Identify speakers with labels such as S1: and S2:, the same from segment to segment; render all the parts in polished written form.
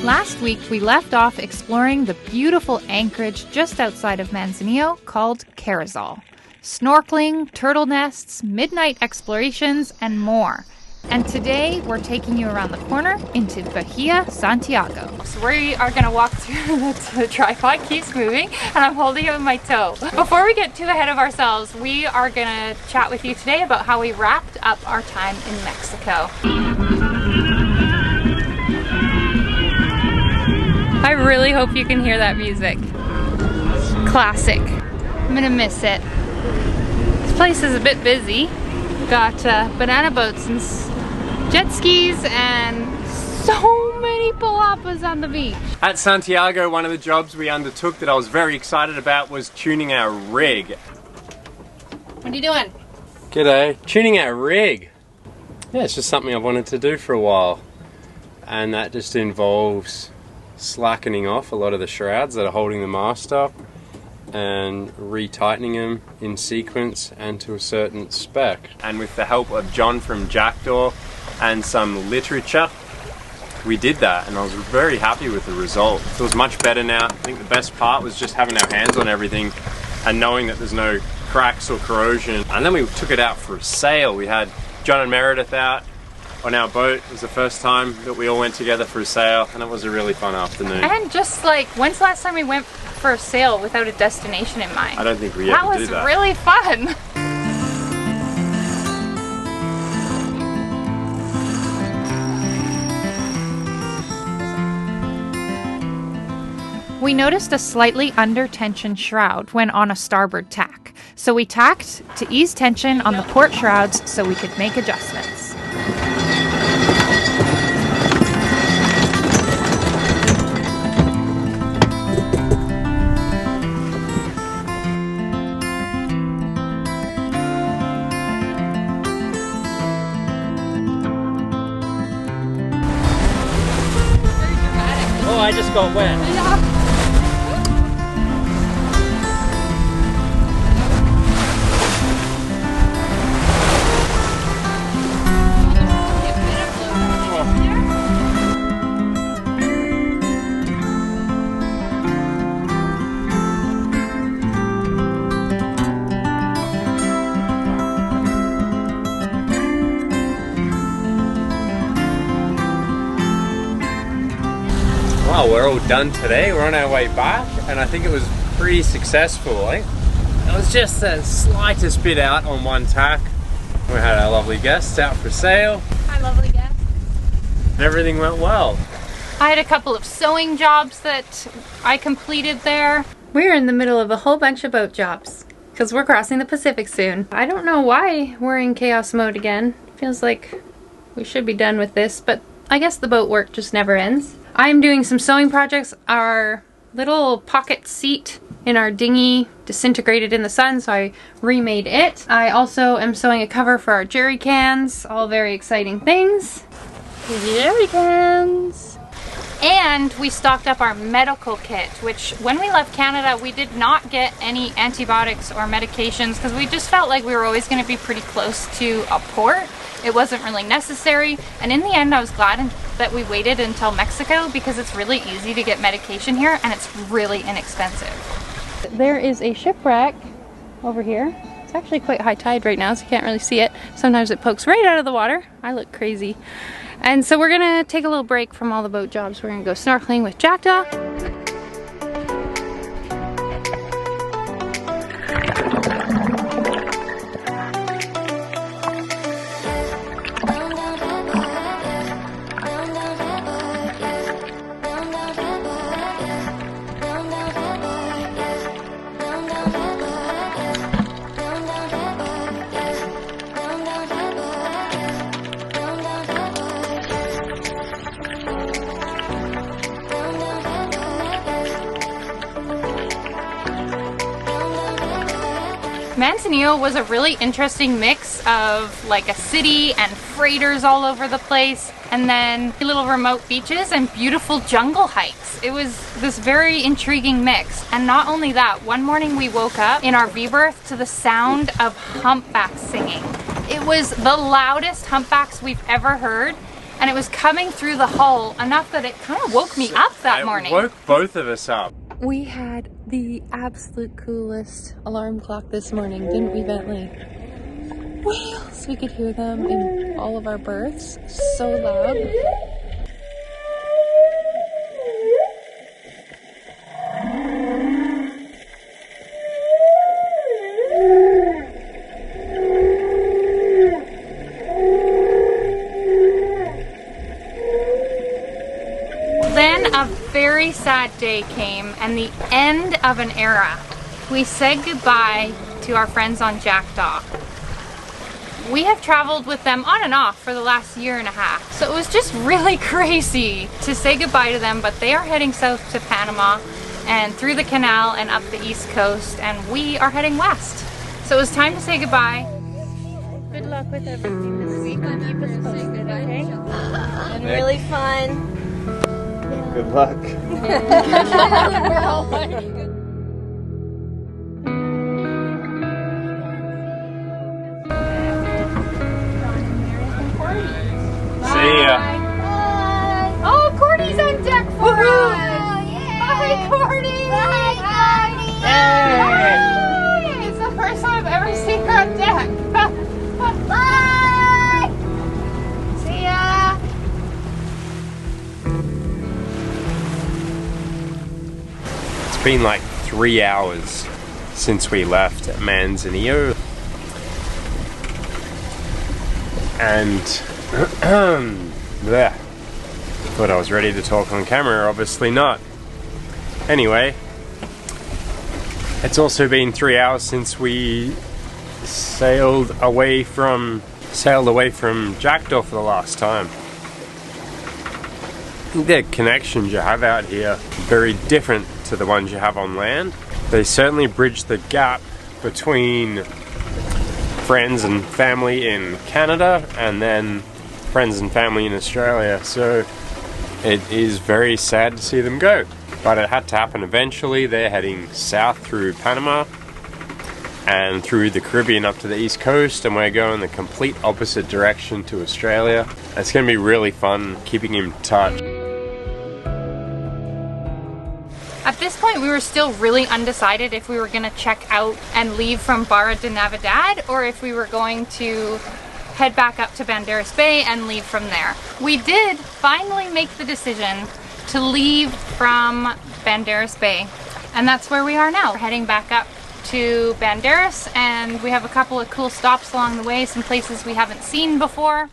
S1: Last week, we left off exploring the beautiful anchorage just outside of Manzanillo called Carazal. Snorkeling, turtle nests, midnight explorations, and more. And today, we're taking you around the corner into Bahia Santiago. So we are going to walk through, the tripod keeps moving, and I'm holding it with my toe. Before we get too ahead of ourselves, we are going to chat with you today about how we wrapped up our time in Mexico. I really hope you can hear that music. Classic. I'm gonna miss it. This place is a bit busy. We've got banana boats and jet skis and so many palapas on the beach.
S2: At Santiago, one of the jobs we undertook that I was very excited about was tuning our rig.
S1: What are you doing?
S2: G'day. Tuning our rig. Yeah, it's just something I've wanted to do for a while. And that just involves slackening off a lot of the shrouds that are holding the mast up and retightening them in sequence and to a certain spec. And with the help of John from Jackdaw and some literature, we did that, and I was very happy with the result. It feels much better now. I think the best part was just having our hands on everything and knowing that there's no cracks or corrosion. And then we took it out for a sail. We had John and Meredith out on our boat. It was the first time that we all went together for a sail, and it was a really fun afternoon.
S1: And just like, when's the last time we went for a sail without a destination in mind?
S2: I don't think we ever do that.
S1: That was really fun. We noticed a slightly under tension shroud when on a starboard tack, so we tacked to ease tension on the port shrouds so we could make adjustments.
S2: Oh, I just got wet.
S1: Yeah.
S2: Well, we're all done today. We're on our way back, and I think it was pretty successful. It was just the slightest bit out on one tack. We had our lovely guests out for sail.
S1: Hi, lovely guests.
S2: And everything went well.
S1: I had a couple of sewing jobs that I completed there. We're in the middle of a whole bunch of boat jobs because we're crossing the Pacific soon. I don't know why we're in chaos mode again. Feels like we should be done with this, but I guess the boat work just never ends. I'm doing some sewing projects. Our little pocket seat in our dinghy disintegrated in the sun, so I remade it. I also am sewing a cover for our jerry cans. All very exciting things. Jerry cans! And we stocked up our medical kit, which when we left Canada, we did not get any antibiotics or medications because we just felt like we were always going to be pretty close to a port. It wasn't really necessary, and in the end I was glad that we waited until Mexico because it's really easy to get medication here and it's really inexpensive. There is a shipwreck over here. It's actually quite high tide right now, so you can't really see it. Sometimes it pokes right out of the water. I look crazy. And so we're gonna take a little break from all the boat jobs. We're gonna go snorkeling with Jackdaw. Manzanillo was a really interesting mix of like a city and freighters all over the place, and then little remote beaches and beautiful jungle hikes. It was this very intriguing mix. And not only that, one morning we woke up in our V-berth to the sound of humpbacks singing. It was the loudest humpbacks we've ever heard, and it was coming through the hull enough that it kind of woke me up that morning.
S2: It woke both of us up.
S1: We had the absolute coolest alarm clock this morning, didn't we, Bentley? Wheels! We could hear them in all of our berths. So loud. Then a very sad day came and the end of an era. We said goodbye to our friends on Jackdaw. We have traveled with them on and off for the last year and a half. So it was just really crazy to say goodbye to them, but they are heading south to Panama and through the canal and up the east coast, and we are heading west. So it was time to say goodbye. Good luck with everything this week. Keep us posted, okay?
S3: And really fun.
S2: Good luck. See ya.
S3: Bye.
S1: Oh, Cordy's on deck for us!
S3: Yeah.
S1: Hi, Cordy!
S3: Bye, Cordy.
S1: Hey! It's the first time I've ever seen her on deck.
S3: Bye. See ya.
S2: It's been like 3 hours since we left Manzanillo. And bleh. Thought I was ready to talk on camera, obviously not. Anyway, it's also been 3 hours since we sailed away from Jackdaw for the last time. The connections you have out here are very different to the ones you have on land. They certainly bridge the gap between friends and family in Canada and then friends and family in Australia, so it is very sad to see them go, but it had to happen eventually. They're heading south through Panama and through the Caribbean up to the east coast, and we're going the complete opposite direction to Australia. It's going to be really fun keeping in touch.
S1: At this point, we were still really undecided if we were going to check out and leave from Barra de Navidad or if we were going to head back up to Banderas Bay and leave from there. We did finally make the decision to leave from Banderas Bay, and that's where we are now. We're heading back up to Banderas, and we have a couple of cool stops along the way, some places we haven't seen before.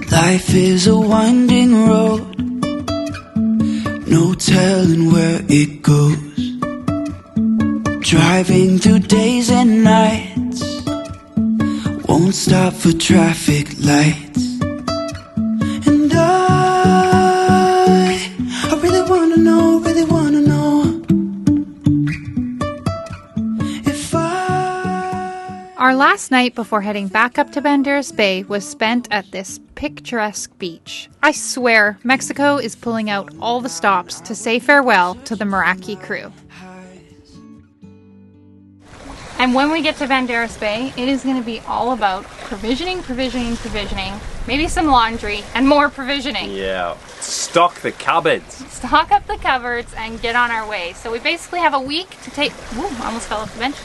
S4: Life is a winding road, no telling where it goes. Driving through days and nights, won't stop for traffic lights. And I really wanna know if
S1: Our last night before heading back up to Banderas Bay was spent at this picturesque beach. I swear, Mexico is pulling out all the stops to say farewell to the Meraki crew. And when we get to Banderas Bay, it is going to be all about provisioning, maybe some laundry, and more provisioning.
S2: Yeah, stock the cupboards.
S1: Stock up the cupboards and get on our way. So we basically have a week to take... Ooh, almost fell off the bench.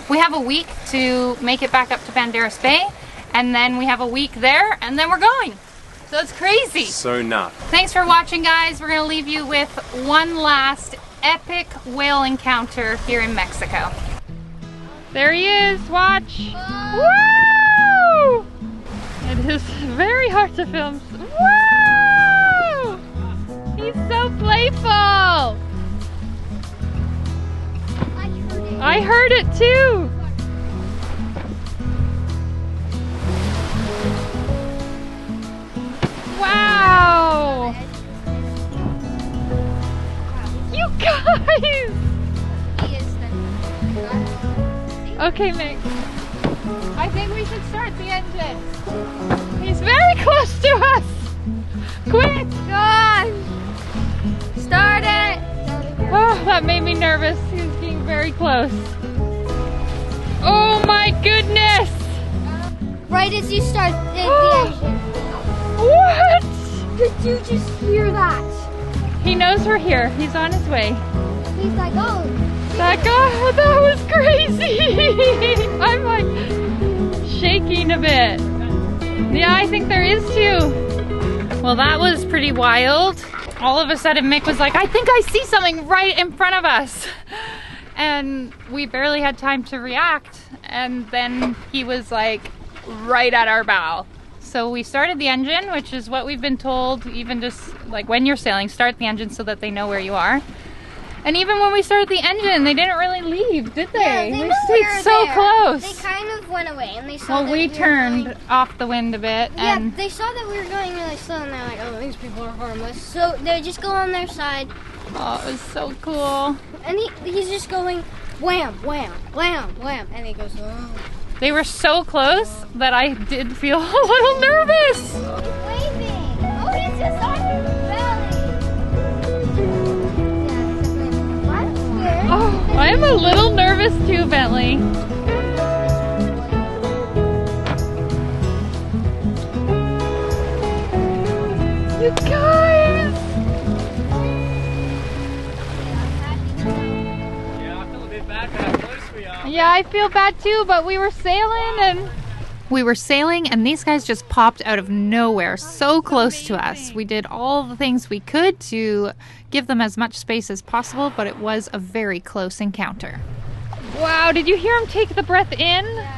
S1: We have a week to make it back up to Banderas Bay, and then we have a week there, and then we're going. So it's crazy.
S2: So nuts.
S1: Thanks for watching, guys. We're going to leave you with one last epic whale encounter here in Mexico. There he is, watch. Woo! It is very hard to film. Woo! He's so playful. I heard it too. Wow. You guys. Okay, Mick. I think we should start the engine. He's very close to us. Quick!
S3: Gosh! Start it!
S1: Oh, that made me nervous. He was getting very close. my goodness!
S3: Right as you start the engine.
S1: What?
S3: Did you just hear that?
S1: He knows we're here. He's on his way.
S3: He's like, oh.
S1: That was crazy. I'm like shaking a bit. Yeah, I think there is too. Well, that was pretty wild. All of a sudden Mick was like, I think I see something right in front of us. And we barely had time to react. And then he was like right at our bow. So we started the engine, which is what we've been told, even just like when you're sailing, start the engine so that they know where you are. And even when we started the engine, they didn't really leave, did they?
S3: Yeah, they
S1: We
S3: knew we
S1: stayed
S3: were
S1: so
S3: there.
S1: close.
S3: They kind of went away and they saw
S1: Well,
S3: that
S1: we
S3: were
S1: turned
S3: going-
S1: off the wind a bit.
S3: Yeah,
S1: And
S3: they saw that we were going really slow and they're like, oh, these people are harmless. So they just go on their side
S1: oh, it was so cool.
S3: and he's just going wham, wham, wham, wham. And he goes, oh.
S1: They were so close that I did feel a little nervous.
S3: He's waving. Oh, he's just on his belly. Yeah, I'm scared.
S1: Oh, I'm a little nervous too, Bentley. You guys!
S2: Yeah, I feel a bit bad for how close we are.
S1: Yeah, I feel bad too, but we were sailing and these guys just popped out of nowhere so close to us. We did all the things we could to give them as much space as possible, but it was a very close encounter. Wow, did you hear him take the breath in?
S3: Yeah.